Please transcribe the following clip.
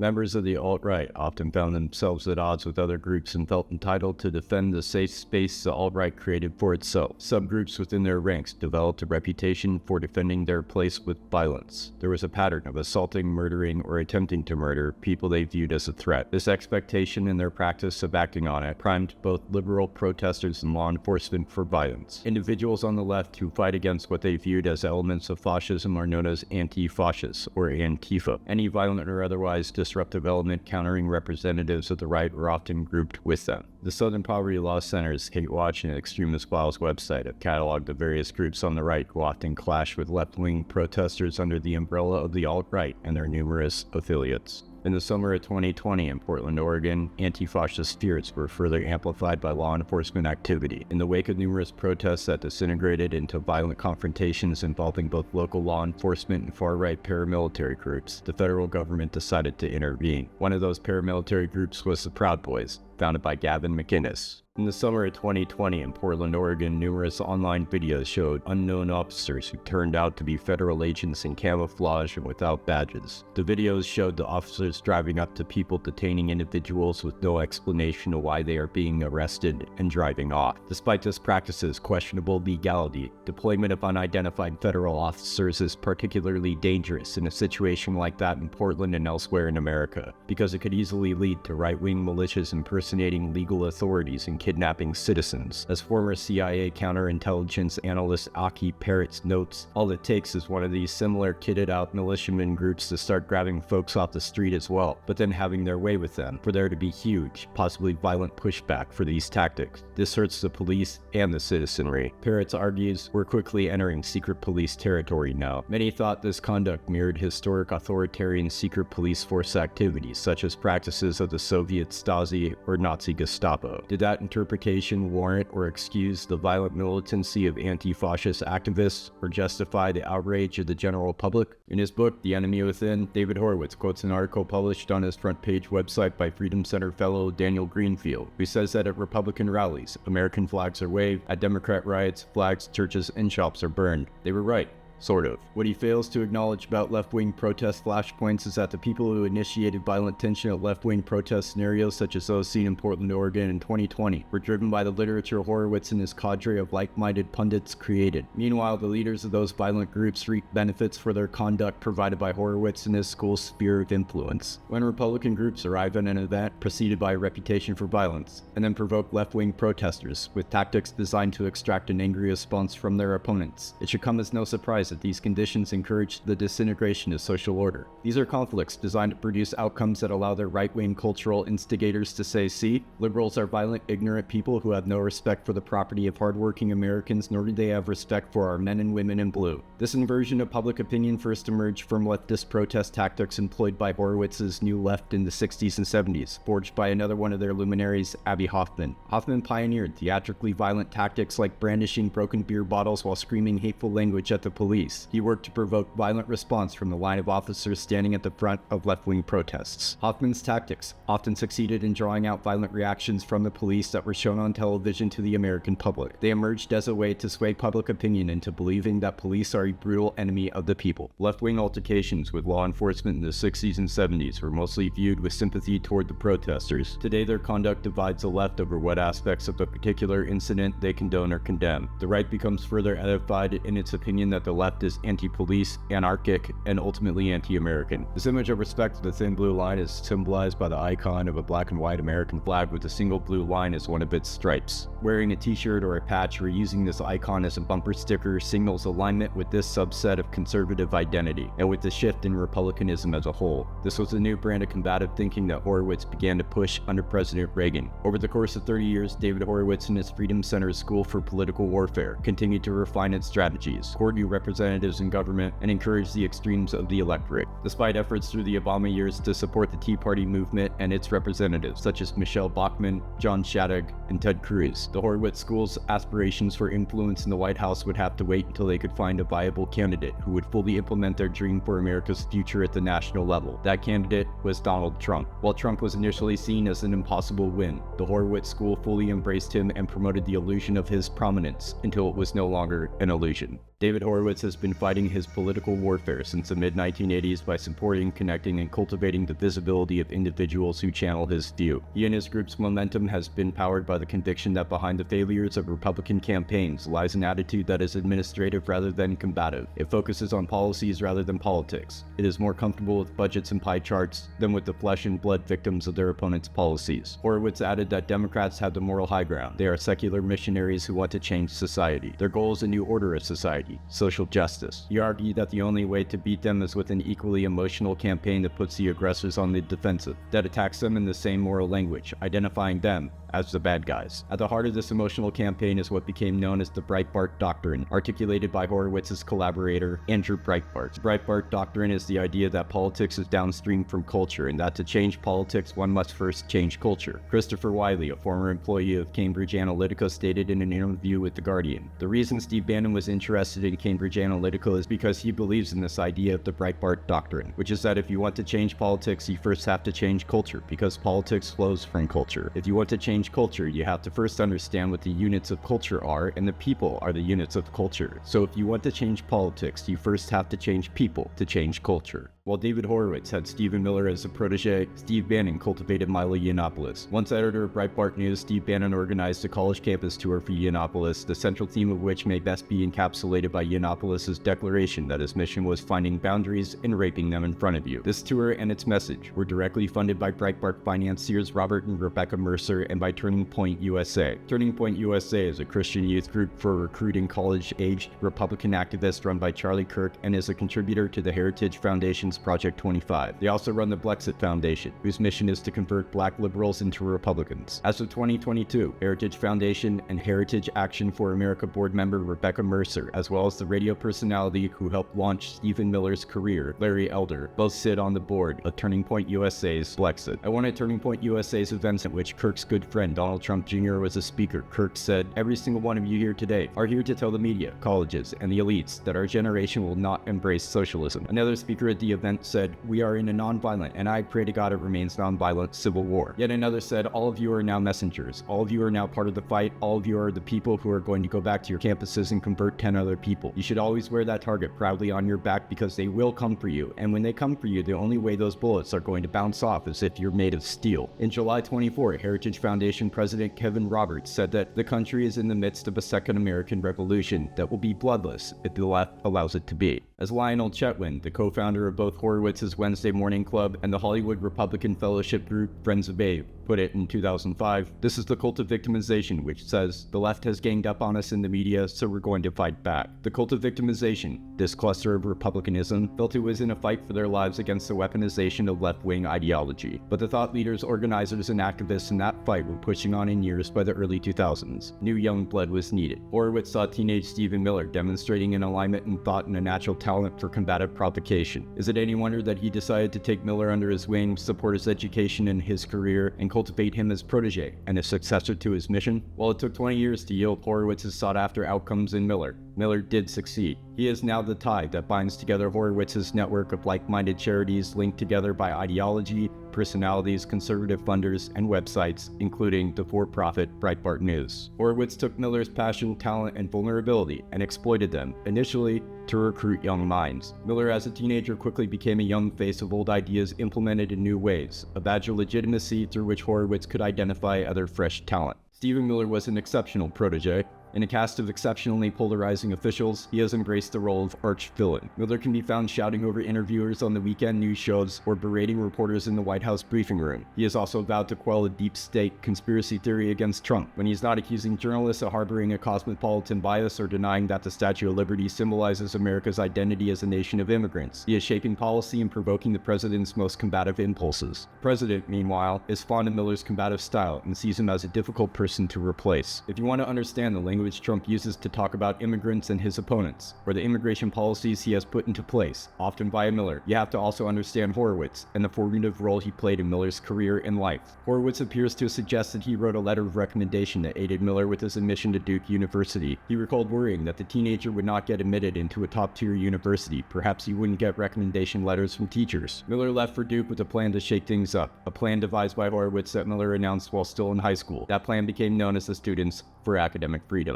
Members of the alt-right often found themselves at odds with other groups and felt entitled to defend the safe space the alt-right created for itself. Subgroups within their ranks developed a reputation for defending their place with violence. There was a pattern of assaulting, murdering, or attempting to murder people they viewed as a threat. This expectation and their practice of acting on it primed both liberal protesters and law enforcement for violence. Individuals on the left who fight against what they viewed as elements of fascism are known as anti-fascists, or Antifa. Any violent or otherwise disruptive element countering representatives of the right were often grouped with them. The Southern Poverty Law Center's Hate Watch and Extremist Files website have cataloged the various groups on the right who often clash with left-wing protesters under the umbrella of the alt-right and their numerous affiliates. In the summer of 2020 in Portland, Oregon, anti-fascist spirits were further amplified by law enforcement activity. In the wake of numerous protests that disintegrated into violent confrontations involving both local law enforcement and far-right paramilitary groups, the federal government decided to intervene. One of those paramilitary groups was the Proud Boys, founded by Gavin McInnes. In the summer of 2020 in Portland, Oregon, numerous online videos showed unknown officers who turned out to be federal agents in camouflage and without badges. The videos showed the officers driving up to people detaining individuals with no explanation of why they are being arrested and driving off. Despite this practice's questionable legality, deployment of unidentified federal officers is particularly dangerous in a situation like that in Portland and elsewhere in America, because it could easily lead to right-wing militias impersonating legal authorities and kidnapping citizens. As former CIA counterintelligence analyst Aki Parrots notes, all it takes is one of these similar kitted-out militiaman groups to start grabbing folks off the street as well, but then having their way with them, for there to be huge, possibly violent pushback for these tactics. This hurts the police and the citizenry. Parrots argues, we're quickly entering secret police territory now. Many thought this conduct mirrored historic authoritarian secret police force activities, such as practices of the Soviet Stasi or Nazi Gestapo. Did that interpretation warrant or excuse the violent militancy of anti-fascist activists or justify the outrage of the general public? In his book, The Enemy Within, David Horowitz quotes an article published on his front page website by Freedom Center fellow Daniel Greenfield, who says that at Republican rallies, American flags are waved, at Democrat riots, flags, churches, and shops are burned. They were right. Sort of. What he fails to acknowledge about left-wing protest flashpoints is that the people who initiated violent tension at left-wing protest scenarios such as those seen in Portland, Oregon in 2020 were driven by the literature Horowitz and his cadre of like-minded pundits created. Meanwhile, the leaders of those violent groups reap benefits for their conduct provided by Horowitz and his school's sphere of influence. When Republican groups arrive at an event preceded by a reputation for violence, and then provoke left-wing protesters with tactics designed to extract an angry response from their opponents, it should come as no surprise that these conditions encourage the disintegration of social order. These are conflicts designed to produce outcomes that allow their right-wing cultural instigators to say, see, liberals are violent, ignorant people who have no respect for the property of hardworking Americans, nor do they have respect for our men and women in blue. This inversion of public opinion first emerged from leftist protest tactics employed by Horowitz's New Left in the 60s and 70s, forged by another one of their luminaries, Abby Hoffman. Hoffman pioneered theatrically violent tactics like brandishing broken beer bottles while screaming hateful language at the police. He worked to provoke violent response from the line of officers standing at the front of left-wing protests. Hoffman's tactics often succeeded in drawing out violent reactions from the police that were shown on television to the American public. They emerged as a way to sway public opinion into believing that police are a brutal enemy of the people. Left-wing altercations with law enforcement in the 60s and 70s were mostly viewed with sympathy toward the protesters. Today, their conduct divides the left over what aspects of a particular incident they condone or condemn. The right becomes further edified in its opinion that the left is anti-police, anarchic, and ultimately anti-American. This image of respect to the thin blue line is symbolized by the icon of a black and white American flag with a single blue line as one of its stripes. Wearing a t-shirt or a patch or using this icon as a bumper sticker signals alignment with this subset of conservative identity, and with the shift in republicanism as a whole. This was a new brand of combative thinking that Horowitz began to push under President Reagan. Over the course of 30 years, David Horowitz and his Freedom Center School for Political Warfare continued to refine its strategies, court new representatives in government, and encourage the extremes of the electorate. Despite efforts through the Obama years to support the Tea Party movement and its representatives, such as Michelle Bachmann, John Shattuck, and Ted Cruz, the Horowitz School's aspirations for influence in the White House would have to wait until they could find a viable candidate who would fully implement their dream for America's future at the national level. That candidate was Donald Trump. While Trump was initially seen as an impossible win, the Horowitz School fully embraced him and promoted the illusion of his prominence until it was no longer an illusion. David Horowitz has been fighting his political warfare since the mid-1980s by supporting, connecting, and cultivating the visibility of individuals who channel his view. He and his group's momentum has been powered by the conviction that behind the failures of Republican campaigns lies an attitude that is administrative rather than combative. It focuses on policies rather than politics. It is more comfortable with budgets and pie charts than with the flesh and blood victims of their opponents' policies. Horowitz added that Democrats have the moral high ground. They are secular missionaries who want to change society. Their goal is a new order of society. Social justice. He argued that the only way to beat them is with an equally emotional campaign that puts the aggressors on the defensive, that attacks them in the same moral language, identifying them as the bad guys. At the heart of this emotional campaign is what became known as the Breitbart Doctrine, articulated by Horowitz's collaborator, Andrew Breitbart. The Breitbart Doctrine is the idea that politics is downstream from culture, and that to change politics, one must first change culture. Christopher Wiley, a former employee of Cambridge Analytica, stated in an interview with The Guardian, "The reason Steve Bannon was interested in Cambridge Analytica is because he believes in this idea of the Breitbart Doctrine, which is that if you want to change politics, you first have to change culture, because politics flows from culture. If you want to change culture, you have to first understand what the units of culture are, and the people are the units of culture. So if you want to change politics, you first have to change people to change culture." While David Horowitz had Stephen Miller as a protege, Steve Bannon cultivated Milo Yiannopoulos. Once editor of Breitbart News, Steve Bannon organized a college campus tour for Yiannopoulos, the central theme of which may best be encapsulated by Yiannopoulos' declaration that his mission was finding boundaries and raping them in front of you. This tour and its message were directly funded by Breitbart financiers Robert and Rebecca Mercer and by Turning Point USA. Turning Point USA is a Christian youth group for recruiting college-aged Republican activists run by Charlie Kirk and is a contributor to the Heritage Foundation's Project 25. They also run the Blexit Foundation, whose mission is to convert black liberals into Republicans. As of 2022, Heritage Foundation and Heritage Action for America board member Rebecca Mercer, as well as the radio personality who helped launch Stephen Miller's career, Larry Elder, both sit on the board of Turning Point USA's Blexit. At one of Turning Point USA's events at which Kirk's good friend Donald Trump Jr. was a speaker, Kirk said, "Every single one of you here today are here to tell the media, colleges, and the elites that our generation will not embrace socialism." Another speaker at the event said, "We are in a nonviolent, and I pray to God it remains nonviolent, civil war." Yet another said, "All of you are now messengers. All of you are now part of the fight. All of you are the people who are going to go back to your campuses and convert 10 other people. You should always wear that target proudly on your back because they will come for you. And when they come for you, the only way those bullets are going to bounce off is if you're made of steel." In July 24, Heritage Foundation President Kevin Roberts said that the country is in the midst of a second American Revolution that will be bloodless if the left allows it to be. As Lionel Chetwynd, the co-founder of both Horowitz's Wednesday Morning Club and the Hollywood Republican Fellowship group Friends of Abe, put it in 2005, "This is the cult of victimization, which says the left has ganged up on us in the media, so we're going to fight back." The cult of victimization, this cluster of republicanism, felt it was in a fight for their lives against the weaponization of left-wing ideology. But the thought leaders, organizers, and activists in that fight were pushing on in years by the early 2000s. New young blood was needed. Horowitz saw teenage Stephen Miller demonstrating an alignment in thought and a natural talent for combative provocation. Is it any wonder that he decided to take Miller under his wing, support his education and his career, and cultivate him as protege and a successor to his mission? While it took 20 years to yield Horowitz's sought-after outcomes in Miller, Miller did succeed. He is now the tie that binds together Horowitz's network of like-minded charities linked together by ideology, personalities, conservative funders, and websites, including the for-profit Breitbart News. Horowitz took Miller's passion, talent, and vulnerability and exploited them, initially to recruit young minds. Miller, as a teenager, quickly became a young face of old ideas implemented in new ways, a badge of legitimacy through which Horowitz could identify other fresh talent. Stephen Miller was an exceptional protege. In a cast of exceptionally polarizing officials, he has embraced the role of arch-villain. Miller can be found shouting over interviewers on the weekend news shows or berating reporters in the White House briefing room. He has also vowed to quell a deep state conspiracy theory against Trump when he's not accusing journalists of harboring a cosmopolitan bias or denying that the Statue of Liberty symbolizes America's identity as a nation of immigrants. He is shaping policy and provoking the president's most combative impulses. The president, meanwhile, is fond of Miller's combative style and sees him as a difficult person to replace. If you want to understand the language Trump uses to talk about immigrants and his opponents, or the immigration policies he has put into place, often via Miller, you have to also understand Horowitz and the formative role he played in Miller's career and life. Horowitz appears to suggest that he wrote a letter of recommendation that aided Miller with his admission to Duke University. He recalled worrying that the teenager would not get admitted into a top-tier university. Perhaps he wouldn't get recommendation letters from teachers. Miller left for Duke with a plan to shake things up, a plan devised by Horowitz that Miller announced while still in high school. That plan became known as the Students for Academic Freedom.